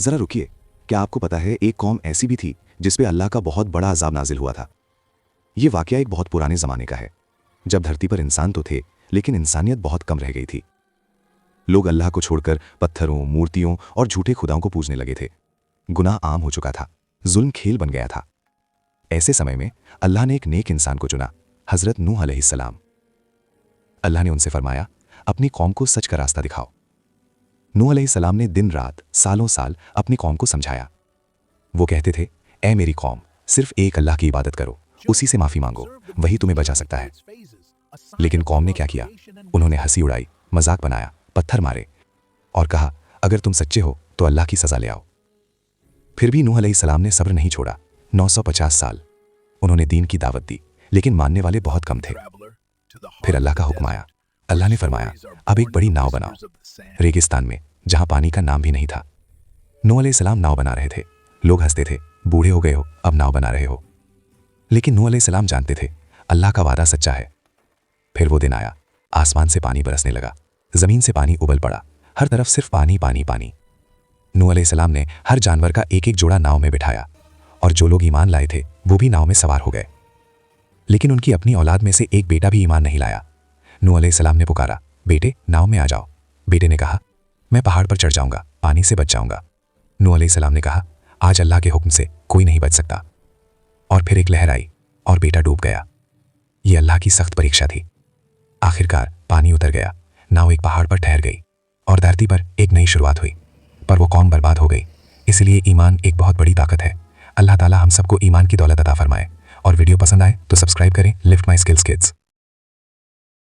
जरा रुकिए, क्या आपको पता है एक कौम ऐसी भी थी जिस पे अल्लाह का बहुत बड़ा अजाब नाजिल हुआ था। ये वाकया एक बहुत पुराने ज़माने का है, जब धरती पर इंसान तो थे लेकिन इंसानियत बहुत कम रह गई थी। लोग अल्लाह को छोड़कर पत्थरों, मूर्तियों और झूठे खुदाओं को पूजने लगे थे। गुनाह आम हो चुका था, जुल्म खेल बन गया था। ऐसे समय में अल्लाह ने एक नेक इंसान को चुना, हज़रत नूह अलैहिस्सलाम। अल्लाह ने उनसे फरमाया, अपनी कौम को सच का रास्ता दिखाओ। नूह अलैहिस्सलाम ने दिन रात, सालों साल अपनी कौम को समझाया। वो कहते थे, ऐ मेरी कौम, सिर्फ एक अल्लाह की इबादत करो, उसी से माफ़ी मांगो, वही तुम्हें बचा सकता है। लेकिन कौम ने क्या किया? उन्होंने हंसी उड़ाई, मजाक बनाया, पत्थर मारे और कहा, अगर तुम सच्चे हो तो अल्लाह की सज़ा ले आओ। फिर भी नूह अलैहिस्सलाम ने सब्र नहीं छोड़ा। 950 साल उन्होंने दीन की दावत दी, लेकिन मानने वाले बहुत कम थे। फिर अल्लाह का हुक्म आया। अल्लाह ने फरमाया, अब एक बड़ी नाव बनाओ, रेगिस्तान में जहां पानी का नाम भी नहीं था। नूह अलैहिस्सलाम नाव बना रहे थे। लोग हंसते थे, बूढ़े हो गए हो, अब नाव बना रहे हो। लेकिन नूह अलैहिस्सलाम जानते थे, अल्लाह का वादा सच्चा है। फिर वो दिन आया, आसमान से पानी बरसने लगा, जमीन से पानी उबल पड़ा, हर तरफ सिर्फ पानी पानी पानी। नूह अलैहिस्सलाम ने हर जानवर का एक एक जोड़ा नाव में बिठाया, और जो लोग ईमान लाए थे वो भी नाव में सवार हो गए। लेकिन उनकी अपनी औलाद में से एक बेटा भी ईमान नहीं लाया। नूह अलैहिस्सलाम ने पुकारा, बेटे नाव में आ जाओ। बेटे ने कहा, मैं पहाड़ पर चढ़ जाऊंगा, पानी से बच जाऊंगा। नूह अलैहिस्सलाम ने कहा, आज अल्लाह के हुक्म से कोई नहीं बच सकता। और फिर एक लहर आई और बेटा डूब गया। ये अल्लाह की सख्त परीक्षा थी। आखिरकार पानी उतर गया, नाव एक पहाड़ पर ठहर गई और धरती पर एक नई शुरुआत हुई। पर वो कौम बर्बाद हो गई। इसलिए ईमान एक बहुत बड़ी ताकत है। अल्लाह ताला हम सबको ईमान की दौलत अता फरमाए। और वीडियो पसंद आए तो सब्सक्राइब करें लिफ्ट माई स्किल्स किड्स।